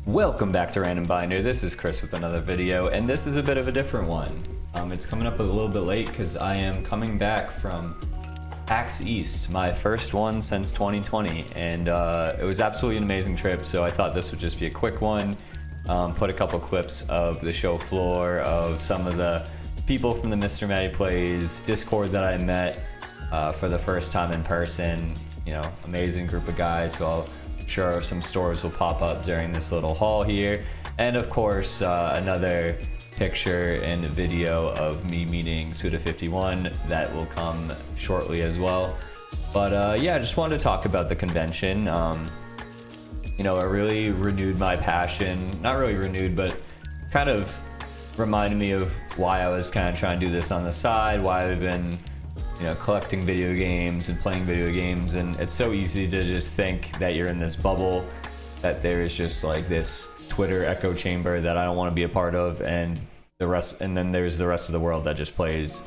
Welcome back to Random Binder. This is Chris with another video, and this is a bit of a different one. It's coming up a little bit late because I am coming back from PAX East, my first one since 2020, and it was absolutely an amazing trip, so I thought this would just be a quick one. Put a couple clips of the show floor, of some of the people from the Mr. Matty Plays Discord that I met for the first time in person. You know, amazing group of guys, so I'm sure some stores will pop up during this little haul here. And of course, another picture and video of me meeting SUDA51 that will come shortly as well. But yeah, I just wanted to talk about the convention. You know, it really renewed my passion. Not really renewed, but kind of reminded me of why I was kind of trying to do this on the side, why I've been, you know, collecting video games and playing video games. And it's so easy to just think that you're in this bubble, that there is just like this Twitter echo chamber that I don't want to be a part of, and the rest, and then there's the rest of the world that just plays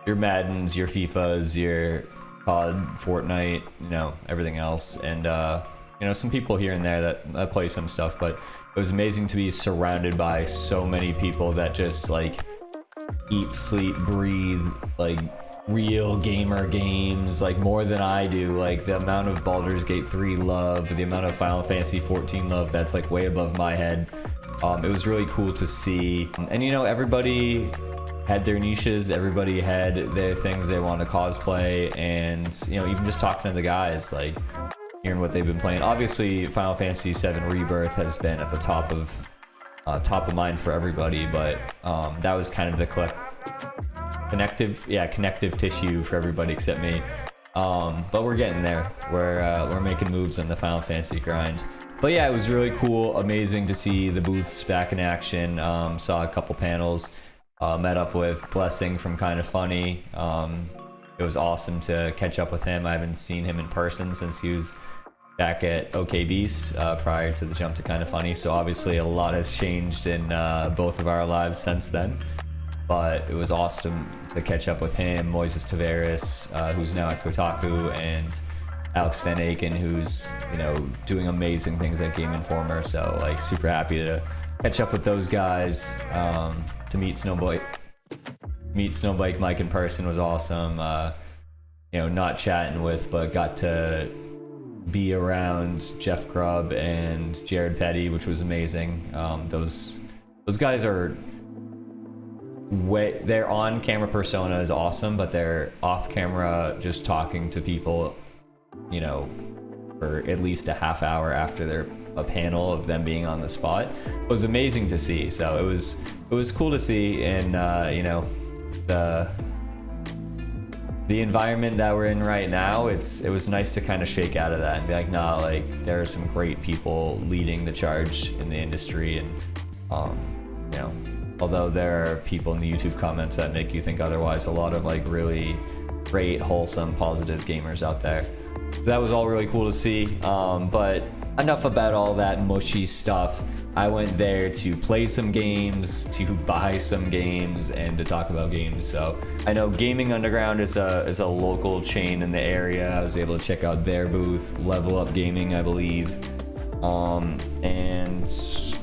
your Maddens, your FIFAs, your COD, Fortnite, you know, everything else. And you know, some people here and there that play some stuff, but it was amazing to be surrounded by so many people that just like eat, sleep, breathe like real gamer games, like more than I do. Like the amount of Baldur's Gate 3 love, the amount of Final Fantasy 14 love, that's like way above my head. It was really cool to see. And you know, everybody had their niches, everybody had their things they want to cosplay, and you know, even just talking to the guys, like hearing what they've been playing. Obviously, Final Fantasy 7 Rebirth has been at the top of mind for everybody, but that was kind of the connective tissue for everybody except me. But we're getting there. We're making moves on the Final Fantasy grind. But yeah, it was really cool, amazing to see the booths back in action. Saw a couple panels, met up with Blessing from Kinda Funny. It was awesome to catch up with him. I haven't seen him in person since he was back at OK Beast prior to the jump to Kinda Funny. So obviously a lot has changed in both of our lives since then. But it was awesome to catch up with him, Moises Tavares, who's now at Kotaku, and Alex Van Aken, who's, you know, doing amazing things at Game Informer. So like super happy to catch up with those guys. To meet Snowbike Mike in person was awesome. You know, not chatting with, but got to be around Jeff Grubb and Jared Petty, which was amazing. Those guys are their on-camera persona is awesome, but they're off-camera just talking to people, you know, for at least a half hour after a panel of them being on the spot. It was amazing to see. So it was cool to see. And you know, the environment that we're in right now, it was nice to kind of shake out of that and be like, nah, like there are some great people leading the charge in the industry. And you know, although there are people in the YouTube comments that make you think otherwise, a lot of like really great, wholesome, positive gamers out there. That was all really cool to see. But enough about all that mushy stuff. I went there to play some games, to buy some games, and to talk about games. So I know Gaming Underground is a local chain in the area. I was able to check out their booth, Level Up Gaming, I believe. And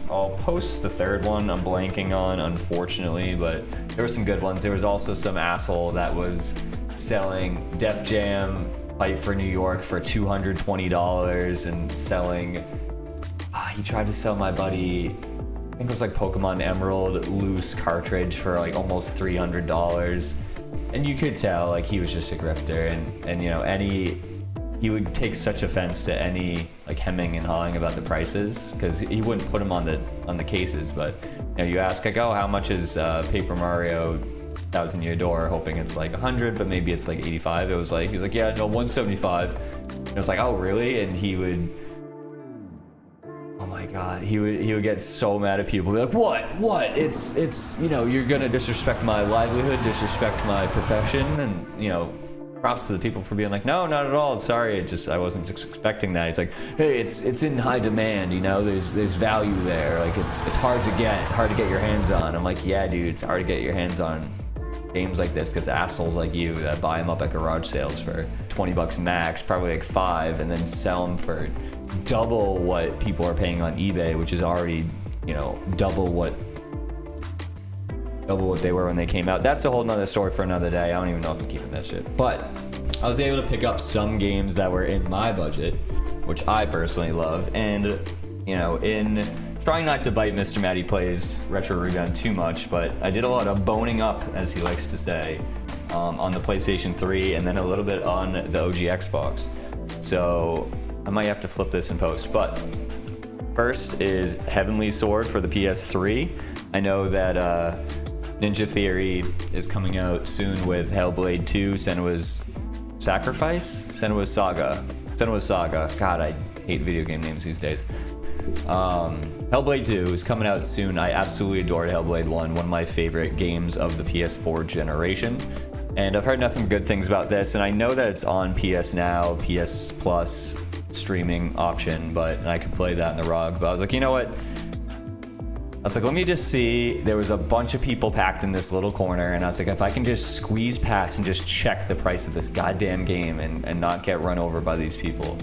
I'll post the third one I'm blanking on, unfortunately, but there were some good ones. There was also some asshole that was selling Def Jam Fight for New York for $220 and selling, he tried to sell my buddy, I think it was like Pokemon Emerald loose cartridge for like almost $300. And you could tell like he was just a grifter, and you know, he would take such offense to any like hemming and hawing about the prices, because he wouldn't put them on the cases. But you know, you ask like, oh, how much is Paper Mario Thousand Year Door, hoping it's like 100, but maybe it's like 85. He was like, yeah, no, 175. And it was like, oh really? And he would, oh my god, he would get so mad at people, be like, what, it's you know, you're gonna disrespect my livelihood, disrespect my profession. And you know, props to the people for being like, no, not at all, sorry, I wasn't expecting that. He's like, hey, it's in high demand, you know, there's value there, like it's hard to get your hands on. I'm like, yeah dude, it's hard to get your hands on games like this because assholes like you that buy them up at garage sales for 20 bucks max, probably like $5, and then sell them for double what people are paying on eBay, which is already, you know, double what they were when they came out. That's a whole nother story for another day. I don't even know if I'm keeping that shit. But I was able to pick up some games that were in my budget, which I personally love. And, you know, in trying not to bite Mr. Matty Plays Retro Rebound too much, but I did a lot of boning up, as he likes to say, on the PlayStation 3 and then a little bit on the OG Xbox. So I might have to flip this in post. But first is Heavenly Sword for the PS3. I know that Ninja Theory is coming out soon with Hellblade 2, Senua's Sacrifice? Senua's Saga. God, I hate video game names these days. Hellblade 2 is coming out soon. I absolutely adored Hellblade 1 of my favorite games of the PS4 generation. And I've heard nothing but good things about this, and I know that it's on PS Now, PS Plus streaming option, but I could play that in the ROG. But I was like, you know what? I was like, let me just see. There was a bunch of people packed in this little corner, and I was like, if I can just squeeze past and just check the price of this goddamn game and not get run over by these people.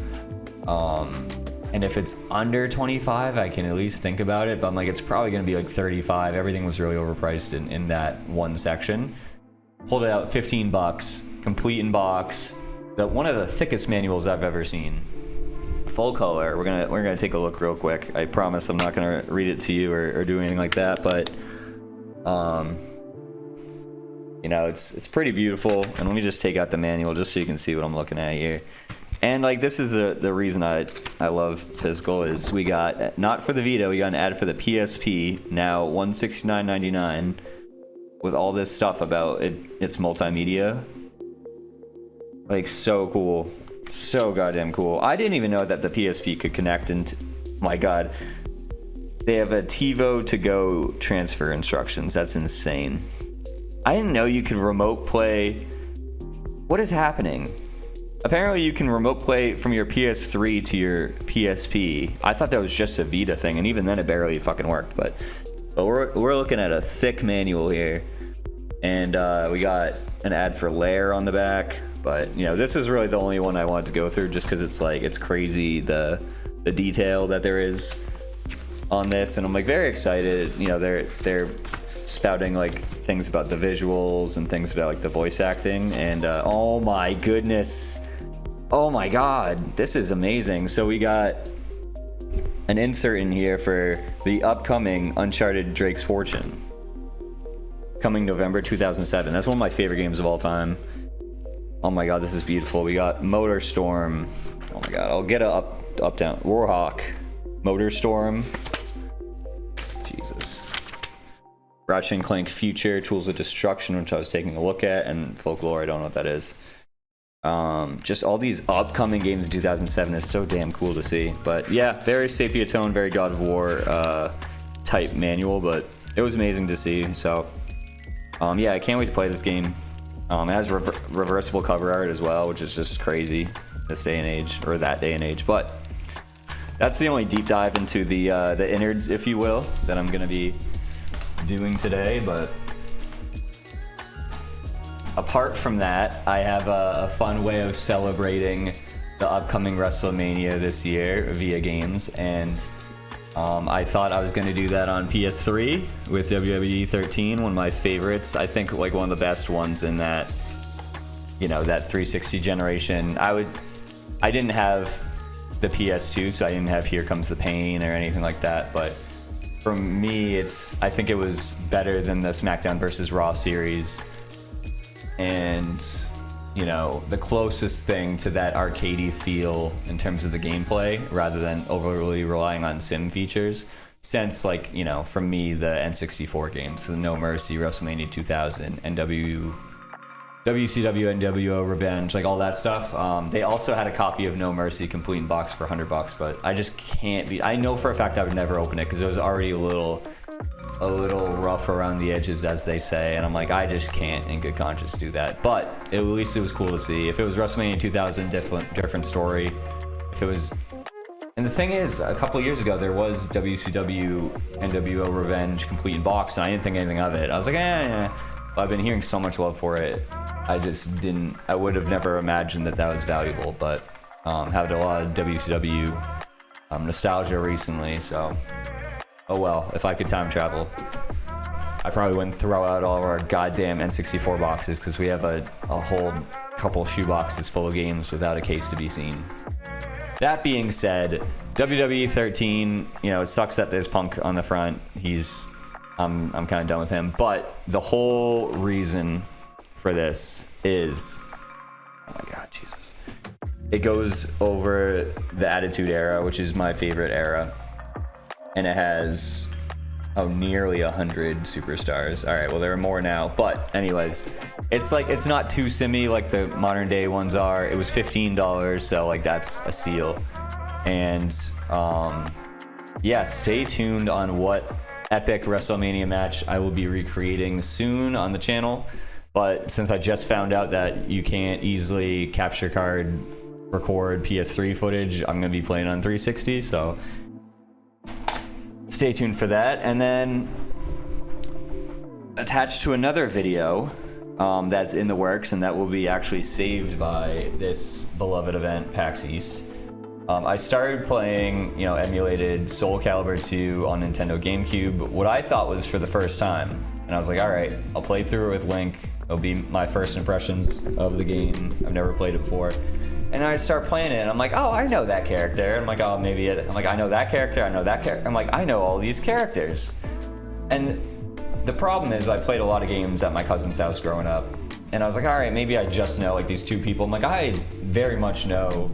And if it's under 25, I can at least think about it, but I'm like, it's probably gonna be like 35. Everything was really overpriced in that one section. Pulled it out, 15 bucks, complete in box. One of the thickest manuals I've ever seen. Full color. We're gonna take a look real quick. I promise I'm not gonna read it to you or do anything like that, but you know, it's pretty beautiful. And let me just take out the manual just so you can see what I'm looking at here. And like, this is the reason I love physical is we got, not for the Vita, we got an ad for the PSP, now $169.99, with all this stuff about it's multimedia. Like, so cool. So goddamn cool. I didn't even know that the PSP could connect into, my god. They have a TiVo to go transfer instructions. That's insane. I didn't know you could remote play. What is happening? Apparently you can remote play from your PS3 to your PSP. I thought that was just a Vita thing, and even then it barely fucking worked. But we're looking at a thick manual here, and we got an ad for Lair on the back. But you know, this is really the only one I wanted to go through, just because it's like, it's crazy the detail that there is on this, and I'm like very excited. You know, they're spouting like things about the visuals and things about like the voice acting, and oh my goodness, oh my god, this is amazing. So we got an insert in here for the upcoming Uncharted Drake's Fortune, coming November 2007. That's one of my favorite games of all time. Oh my god, this is beautiful. We got Motor Storm. Oh my god, I'll get a up down Warhawk, Motor Storm. Jesus. Ratchet and Clank Future, Tools of Destruction, which I was taking a look at, and Folklore, I don't know what that is. Just all these upcoming games in 2007 is so damn cool to see. But yeah, very Sepia Tone, very God of War type manual, but it was amazing to see. So yeah, I can't wait to play this game. It has reversible cover art as well, which is just crazy this day and age, or that day and age. But that's the only deep dive into the innards, if you will, that I'm gonna be doing today. But apart from that, I have a fun way of celebrating the upcoming WrestleMania this year via games, and I thought I was going to do that on PS3 with WWE 13, one of my favorites. I think like one of the best ones in that, you know, that 360 generation. I didn't have the PS2, so I didn't have Here Comes the Pain or anything like that, but for me, I think it was better than the SmackDown versus Raw series, and you know, the closest thing to that arcadey feel in terms of the gameplay, rather than overly relying on sim features. Since, like, you know, for me, the N64 games, the No Mercy, WrestleMania 2000, WCW, NWO Revenge, like all that stuff. They also had a copy of No Mercy complete in box for $100, but I just can't be. I know for a fact I would never open it because it was already a little rough around the edges, as they say, and I'm like, I just can't in good conscience do that. But at least it was cool to see. If it was WrestleMania 2000, different story. If it was, and the thing is, a couple of years ago there was WCW NWO Revenge complete in box, and I didn't think anything of it. I was like, But I've been hearing so much love for it. I would have never imagined that was valuable. But had a lot of WCW nostalgia recently, so oh well. If I could time travel, I probably wouldn't throw out all of our goddamn N64 boxes, because we have a whole couple shoe boxes full of games without a case to be seen. That being said, WWE 13, you know, it sucks that there's Punk on the front. I'm kind of done with him, but the whole reason for this is, oh my god, Jesus. It goes over the Attitude Era, which is my favorite era, and it has nearly 100 superstars. All right, well, there are more now, but anyways, it's like, it's not too simmy like the modern day ones are. It was $15, so like that's a steal. And yeah, stay tuned on what epic WrestleMania match I will be recreating soon on the channel. But since I just found out that you can't easily capture card record PS3 footage, I'm gonna be playing on 360, so stay tuned for that. And then attached to another video that's in the works, and that will be actually saved by this beloved event, PAX East. I started playing, you know, emulated Soul Calibur 2 on Nintendo GameCube, what I thought was for the first time. And I was like, all right, I'll play through it with Link. It'll be my first impressions of the game. I've never played it before. And I start playing it, and I'm like, oh, I know that character. I'm like, oh, maybe I'm like, I know that character, I know that character. I'm like, I know all these characters. And the problem is I played a lot of games at my cousin's house growing up. And I was like, all right, maybe I just know like these two people. I'm like, I very much know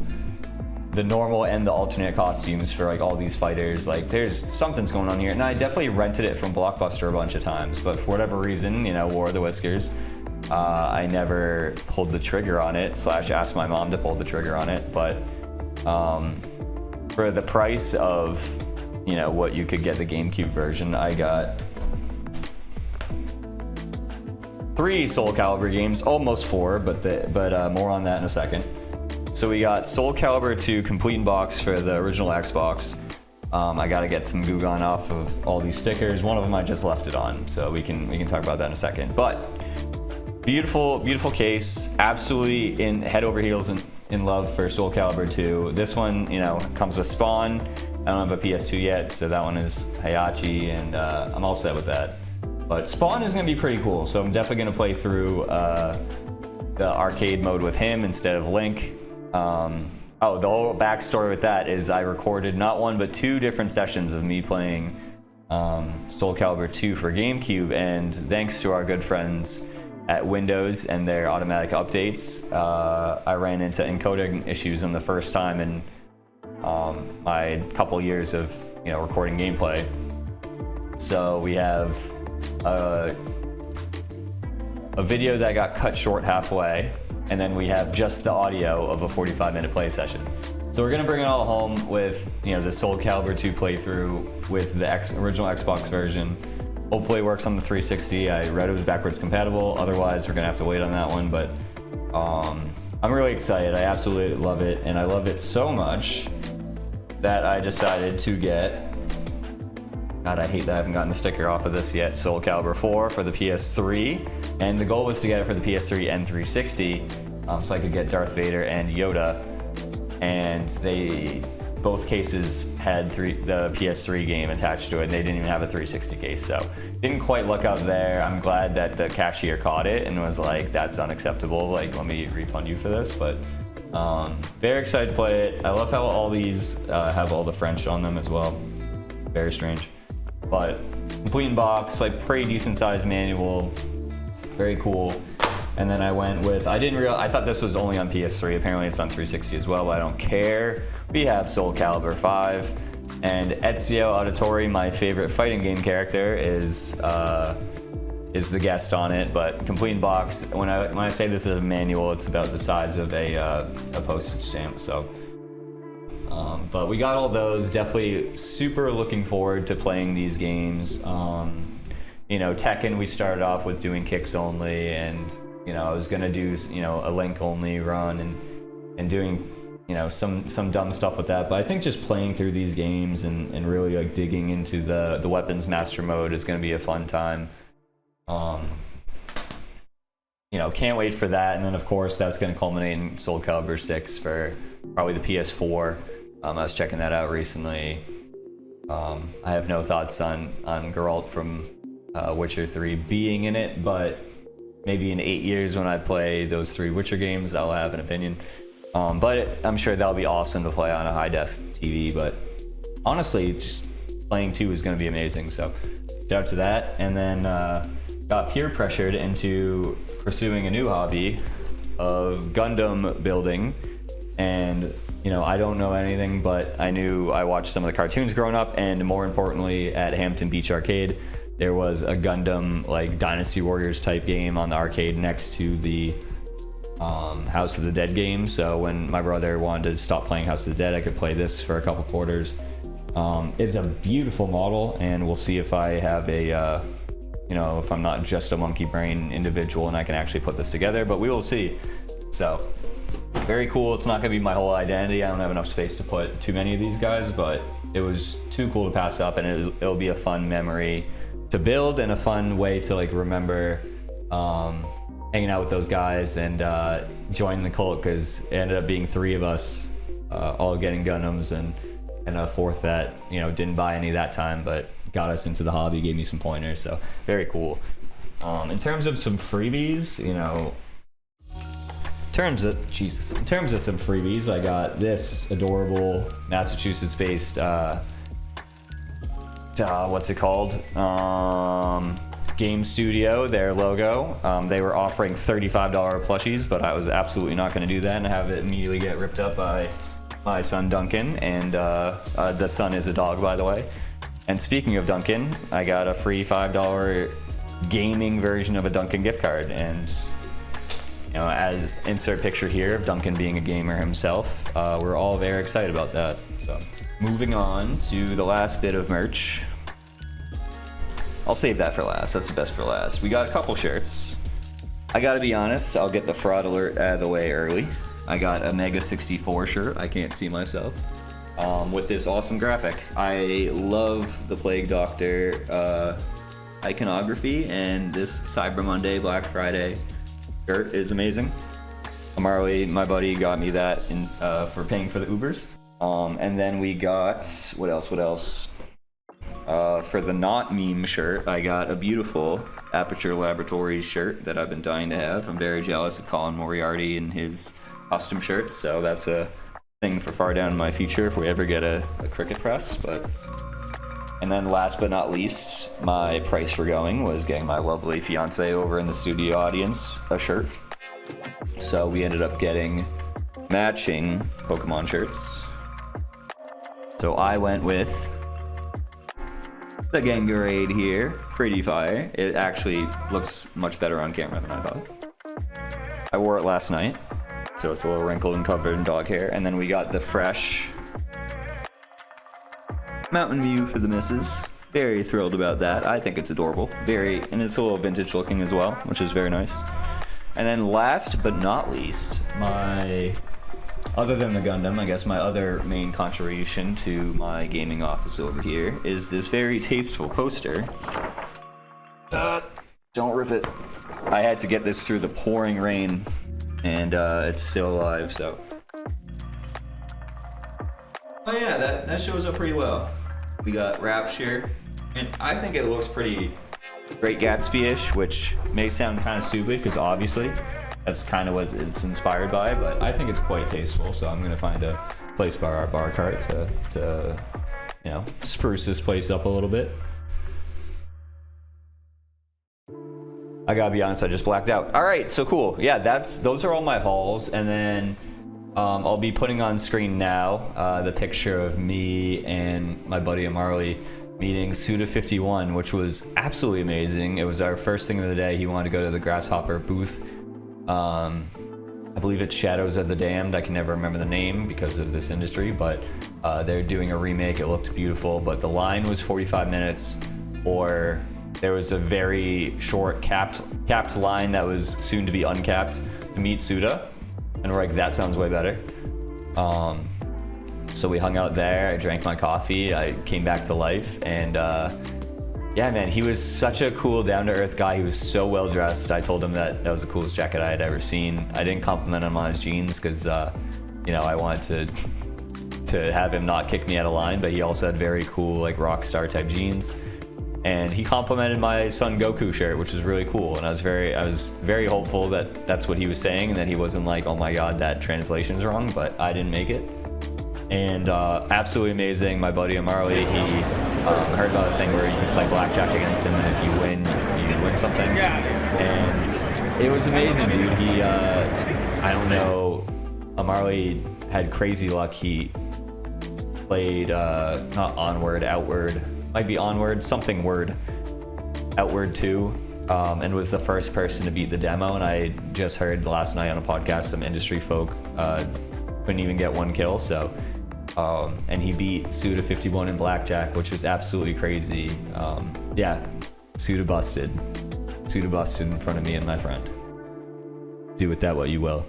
the normal and the alternate costumes for like all these fighters. Like there's something's going on here. And I definitely rented it from Blockbuster a bunch of times, but for whatever reason, you know, wore the whiskers. I never pulled the trigger on it, / asked my mom to pull the trigger on it. But for the price of, you know, what you could get the GameCube version, I got 3 Soul Calibur games, almost 4, but more on that in a second. So we got Soul Calibur 2 complete in box for the original Xbox. I got to get some goo gone off of all these stickers. One of them I just left it on, so we can talk about that in a second. But beautiful case. Absolutely in head over heels in love for Soul Calibur 2. This one, you know, comes with Spawn. I don't have a PS2 yet, so that one is Hayachi, and I'm all set with that. But Spawn is going to be pretty cool, so I'm definitely going to play through the arcade mode with him instead of Link. The whole backstory with that is I recorded not 1 but 2 different sessions of me playing Soul Calibur 2 for GameCube, and thanks to our good friends at Windows and their automatic updates, I ran into encoding issues on the first time in my couple years of, you know, recording gameplay. So we have a video that got cut short halfway, and then we have just the audio of a 45-minute play session. So we're gonna bring it all home with, you know, the Soul Calibur 2 playthrough with the original Xbox version. Hopefully it works on the 360. I read it was backwards compatible. Otherwise, we're gonna have to wait on that one. But I'm really excited. I absolutely love it, and I love it so much that I decided to get. God, I hate that I haven't gotten the sticker off of this yet. Soul Calibur 4 for the PS3, and the goal was to get it for the PS3 and 360, so I could get Darth Vader and Yoda. And both cases had the PS3 game attached to it, and they didn't even have a 360 case, so didn't quite look out there. I'm glad that the cashier caught it and was like, that's unacceptable, like, let me refund you for this. But very excited to play it. I love how all these have all the French on them as well. Very strange. But complete in box, like pretty decent sized manual, very cool. And then I went with, I thought this was only on PS3, apparently it's on 360 as well, but I don't care. We have Soul Calibur 5, and Ezio Auditore, my favorite fighting game character, is the guest on it, but complete in box. When I say this is a manual, it's about the size of a postage stamp, so. But we got all those, definitely super looking forward to playing these games. You know, Tekken, we started off with doing kicks only, and you know, I was gonna do, you know, a Link only run and doing, you know, some dumb stuff with that. But I think just playing through these games and really like digging into the weapons master mode is gonna be a fun time. You know, can't wait for that. And then of course that's gonna culminate in Soul Calibur 6 for probably the PS4. I was checking that out recently. I have no thoughts on Geralt from Witcher 3 being in it, but maybe in 8 years when I play those 3 Witcher games, I'll have an opinion. But I'm sure that'll be awesome to play on a high-def TV, but honestly, just playing 2 is going to be amazing, so shout out to that. And then got peer pressured into pursuing a new hobby of Gundam building. And you know, I don't know anything, but I watched some of the cartoons growing up, and more importantly, at Hampton Beach Arcade, there was a Gundam, like, Dynasty Warriors type game on the arcade next to the House of the Dead game. So when my brother wanted to stop playing House of the Dead, I could play this for a couple quarters. It's a beautiful model, and we'll see if I have a, you know, if I'm not just a monkey brain individual and I can actually put this together, but we will see. So very cool. It's not gonna be my whole identity. I don't have enough space to put too many of these guys, but it was too cool to pass up, and it'll be a fun memory to build and a fun way to, like, remember hanging out with those guys and joining the cult, because it ended up being 3 of us all getting Gundams, and a 4th that, you know, didn't buy any that time but got us into the hobby, gave me some pointers, so very cool. In terms of some freebies, you know, in terms of some freebies, I got this adorable Massachusetts-based what's it called? Game Studio, their logo. They were offering $35 plushies, but I was absolutely not going to do that and have it immediately get ripped up by my son Duncan. And the son is a dog, by the way. And speaking of Duncan, I got a free $5 gaming version of a Duncan gift card. And you know, as insert picture here of Duncan being a gamer himself, we're all very excited about that. So moving on to the last bit of merch. I'll save that for last. That's the best for last. We got a couple shirts. I gotta be honest, I'll get the fraud alert out of the way early. I got a Mega 64 shirt. I can't see myself. With this awesome graphic. I love the Plague Doctor iconography, and this Cyber Monday, Black Friday shirt is amazing. Marley, my buddy, got me that for paying for the Ubers. And then we got, what else? For the Not Meme shirt, I got a beautiful Aperture Laboratories shirt that I've been dying to have. I'm very jealous of Colin Moriarty and his custom shirts, so that's a thing for far down in my future if we ever get a cricket press. And then last but not least, my price for going was getting my lovely fiance over in the studio audience a shirt. So we ended up getting matching Pokemon shirts. So I went with the Gengarade here, pretty fire. It actually looks much better on camera than I thought. I wore it last night, so it's a little wrinkled and covered in dog hair. And then we got the fresh Mountain View for the missus. Very thrilled about that. I think it's adorable. And it's a little vintage looking as well, which is very nice. And then last but not least, other than the Gundam, I guess my other main contribution to my gaming office over here is this very tasteful poster. Don't rip it. I had to get this through the pouring rain, and it's still alive, so. Oh yeah, that shows up pretty well. We got Rapture, and I think it looks pretty Great Gatsby-ish, which may sound kind of stupid, because obviously that's kind of what it's inspired by, but I think it's quite tasteful, so I'm gonna find a place by our bar cart to you know, spruce this place up a little bit. I gotta be honest, I just blacked out. All right, so cool. Yeah, those are all my hauls, and then I'll be putting on screen now the picture of me and my buddy Marley meeting SUDA51, which was absolutely amazing. It was our first thing of the day. He wanted to go to the Grasshopper booth. I believe it's Shadows of the Damned. I can never remember the name because of this industry, but they're doing a remake. It looked beautiful, but the line was 45 minutes, or there was a very short capped line that was soon to be uncapped to meet Suda, and we're like, that sounds way better. So we hung out there, I drank my coffee, I came back to life, and yeah, man, he was such a cool, down-to-earth guy. He was so well-dressed. I told him that was the coolest jacket I had ever seen. I didn't compliment him on his jeans because, you know, I wanted to have him not kick me out of line, but he also had very cool like rock star type jeans. And he complimented my Son Goku shirt, which was really cool. And I was very hopeful that that's what he was saying, and that he wasn't like, oh my god, that translation's wrong, but I didn't make it. And absolutely amazing. My buddy Marley, he heard about a thing where you can play blackjack against him, and if you win, you win something. And it was amazing, dude. He, I don't know, Marley had crazy luck. He played, not Onward, Outward, might be Onward, something word, Outward 2, and was the first person to beat the demo. And I just heard last night on a podcast some industry folk couldn't even get one kill, so and he beat SUDA51 in blackjack, which was absolutely crazy. Yeah, SUDA busted in front of me and my friend. Do with that what you will.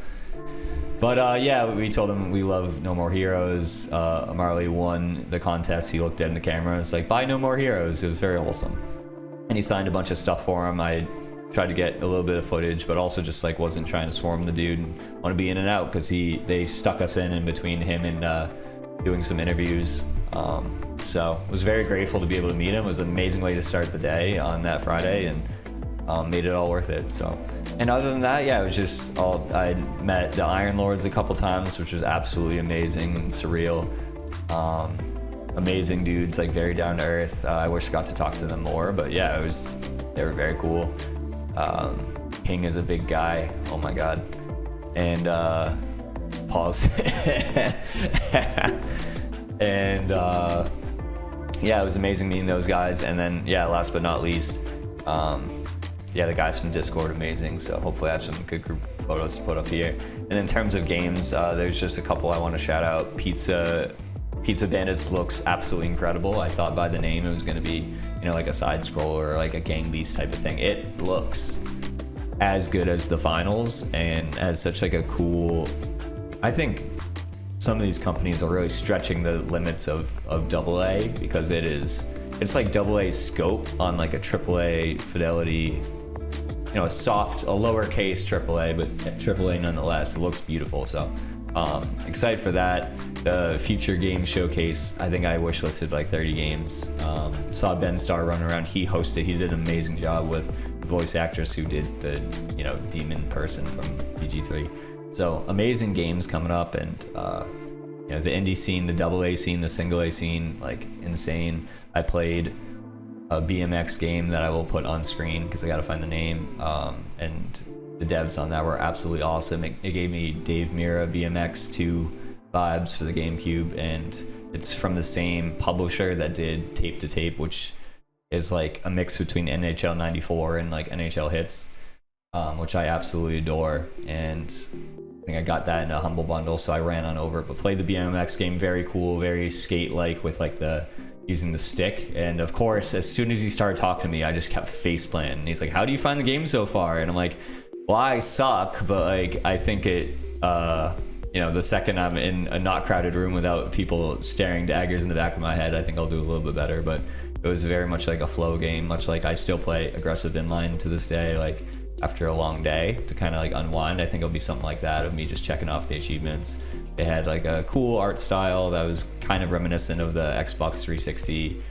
But yeah, we told him we love No More Heroes. Marley won the contest. He looked dead in the camera and was like, buy No More Heroes. It was very wholesome. And he signed a bunch of stuff for him. I tried to get a little bit of footage, but also just like wasn't trying to swarm the dude and want to be in and out, because they stuck us in between him and doing some interviews. So I was very grateful to be able to meet him. It was an amazing way to start the day on that Friday, and made it all worth it. So. And other than that, yeah, it was just all, I met the Iron Lords a couple times, which was absolutely amazing and surreal. Amazing dudes, like very down to earth. I wish I got to talk to them more, but yeah, they were very cool. King is a big guy, oh my God. And pause. And yeah, it was amazing meeting those guys. And then yeah, last but not least, yeah, the guys from Discord, amazing. So hopefully I have some good group photos to put up here. And in terms of games, there's just a couple I want to shout out. Pizza Bandits looks absolutely incredible. I thought by the name it was going to be, you know, like a side scroller or like a Gang Beast type of thing. It looks as good as the finals and has such like a cool, I think some of these companies are really stretching the limits of AA, because it's like AA scope on like a AAA fidelity, you know, a lowercase AAA, but AAA nonetheless. It looks beautiful. So excited for that. The future game showcase, I think I wish listed like 30 games. Saw Ben Starr run around. He hosted. He did an amazing job with the voice actress who did the, you know, demon person from PG3. So amazing games coming up, and you know, the indie scene, the AA scene, the single A scene, like insane. I played a BMX game that I will put on screen because I got to find the name, and the devs on that were absolutely awesome. It gave me Dave Mirra BMX 2 vibes for the GameCube, and it's from the same publisher that did Tape to Tape, which is like a mix between NHL 94 and like NHL Hits, which I absolutely adore. And I think I got that in a humble bundle, so I ran on over, but played the BMX game. Very cool, very skate-like with like using the stick. And of course, as soon as he started talking to me, I just kept face planting. He's like, how do you find the game so far? And I'm like, well, I suck, but like I think it you know, the second I'm in a not crowded room without people staring daggers in the back of my head, I think I'll do a little bit better. But it was very much like a flow game, much like I still play aggressive inline to this day, like after a long day to kind of like unwind. I think it'll be something like that, of me just checking off the achievements. It had like a cool art style that was kind of reminiscent of the Xbox 360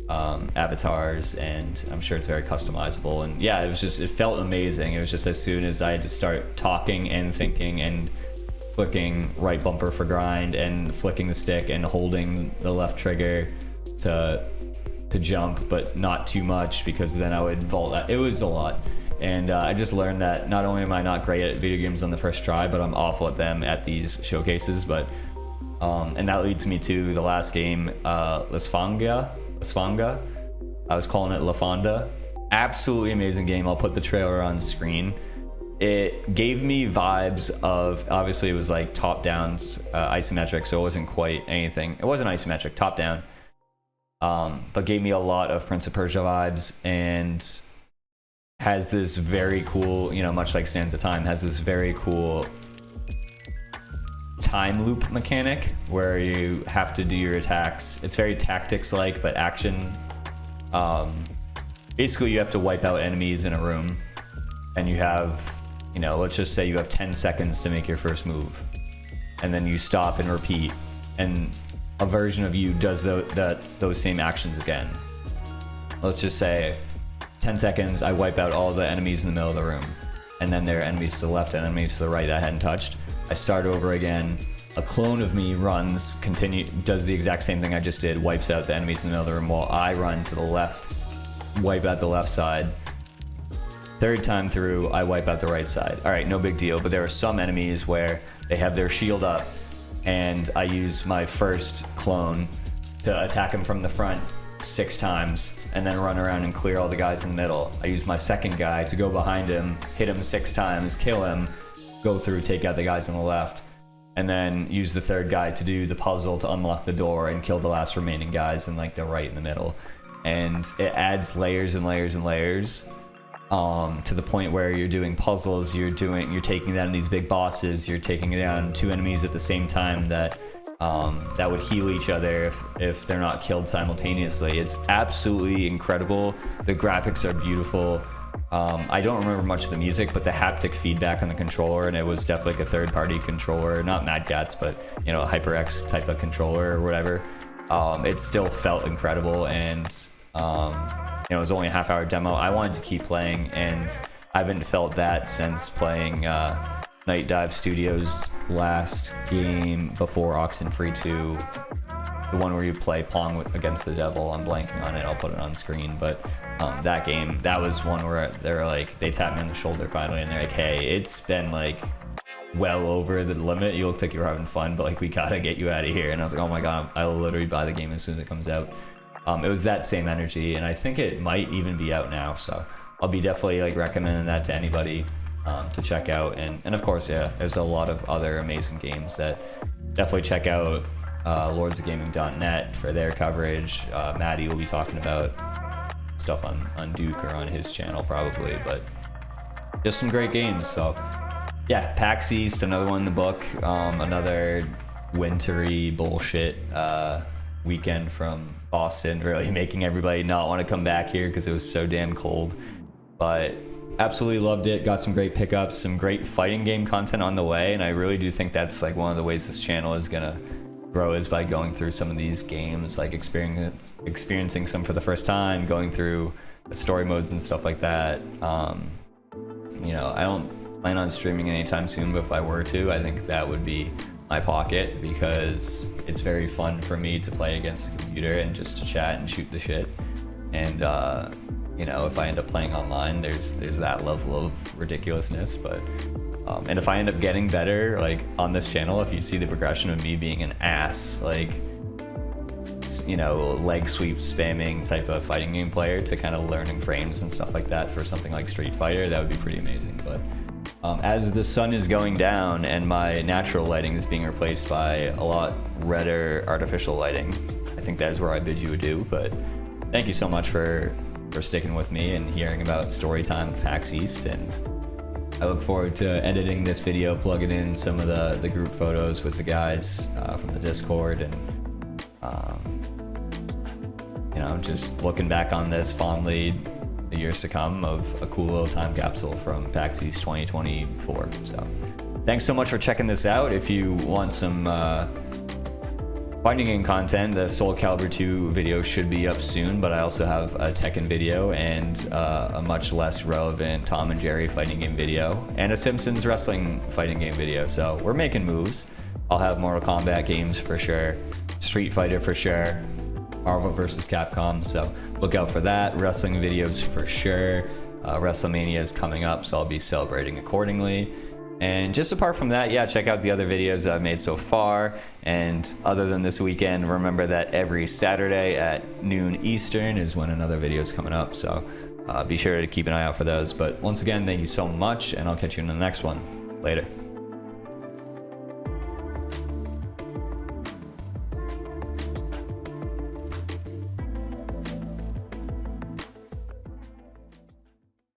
avatars, and I'm sure it's very customizable. And yeah, it felt amazing. It was just as soon as I had to start talking and thinking and clicking right bumper for grind and flicking the stick and holding the left trigger to jump, but not too much, because then I would vault. It was a lot. And I just learned that not only am I not great at video games on the first try, but I'm awful at them at these showcases. But and that leads me to the last game, Lasfanga. I was calling it La Fonda. Absolutely amazing game. I'll put the trailer on screen. It gave me vibes of, obviously it was like top down, isometric, so it wasn't quite anything. It wasn't isometric, top down, but gave me a lot of Prince of Persia vibes, and has this very cool, you know, much like Sands of Time, has this very cool time loop mechanic where you have to do your attacks. It's very tactics-like, but action. Basically, you have to wipe out enemies in a room, and you have, you know, let's just say you have 10 seconds to make your first move, and then you stop and repeat. And a version of you does those same actions again. Let's just say 10 seconds, I wipe out all the enemies in the middle of the room, and then there are enemies to the left and enemies to the right I hadn't touched. I start over again. A clone of me runs, does the exact same thing I just did, wipes out the enemies in the middle of the room while I run to the left, wipe out the left side. Third time through, I wipe out the right side. All right, no big deal, but there are some enemies where they have their shield up, and I use my first clone to attack him from the front 6 times, and then run around and clear all the guys in the middle. I use my second guy to go behind him, hit him 6 times, kill him, go through, take out the guys on the left, and then use the third guy to do the puzzle to unlock the door and kill the last remaining guys in like the right in the middle. And it adds layers and layers and layers, to the point where you're doing puzzles, you're taking down these big bosses, you're taking down 2 enemies at the same time that would heal each other if they're not killed simultaneously. It's absolutely incredible. The graphics are beautiful. I don't remember much of the music, but the haptic feedback on the controller, and it was definitely like a third-party controller, not Mad Catz, but you know, a HyperX type of controller or whatever. It still felt incredible, and you know, it was only a half-hour demo. I wanted to keep playing, and I haven't felt that since playing Night Dive Studios' last game before Oxenfree 2, the one where you play Pong against the devil. I'm blanking on it, I'll put it on screen, but that game, that was one where they're like, they tapped me on the shoulder finally, and they're like, hey, it's been like well over the limit, you looked like you were having fun, but like, we gotta get you out of here. And I was like, oh my god, I'll literally buy the game as soon as it comes out. It was that same energy, and I think it might even be out now, so I'll be definitely like recommending that to anybody to check out. And of course, yeah, there's a lot of other amazing games that definitely check out. lordsofgaming.net for their coverage. Maddie will be talking about stuff on Duke or on his channel probably, but just some great games. So yeah, PAX East, another one in the book, another wintry bullshit weekend from Boston, really making everybody not want to come back here because it was so damn cold. But absolutely loved it. Got some great pickups, some great fighting game content on the way, and I really do think that's like one of the ways this channel is gonna grow, is by going through some of these games, like experiencing some for the first time, going through the story modes and stuff like that. You know, I don't plan on streaming anytime soon, but if I were to, I think that would be my pocket, because it's very fun for me to play against the computer and just to chat and shoot the shit. And you know, if I end up playing online, there's that level of ridiculousness. But and if I end up getting better, like on this channel, if you see the progression of me being an ass, like, you know, leg sweep spamming type of fighting game player, to kind of learning frames and stuff like that for something like Street Fighter, that would be pretty amazing. But as the sun is going down and my natural lighting is being replaced by a lot redder artificial lighting, I think that is where I bid you adieu. But thank you so much for sticking with me and hearing about Storytime PAX East, and I look forward to editing this video, plugging in some of the group photos with the guys from the Discord, and you know, just looking back on this fondly the years to come of a cool little time capsule from PAX East 2024. So thanks so much for checking this out. If you want some fighting game content, the Soul Calibur 2 video should be up soon, but I also have a Tekken video and a much less relevant Tom and Jerry fighting game video and a Simpsons wrestling fighting game video. So we're making moves. I'll have Mortal Kombat games for sure, Street Fighter for sure, Marvel vs. Capcom, so look out for that. Wrestling videos for sure. WrestleMania is coming up, so I'll be celebrating accordingly. And just apart from that, yeah, check out the other videos that I've made so far. And other than this weekend, remember that every Saturday at noon Eastern is when another video is coming up. So be sure to keep an eye out for those. But once again, thank you so much, and I'll catch you in the next one. Later.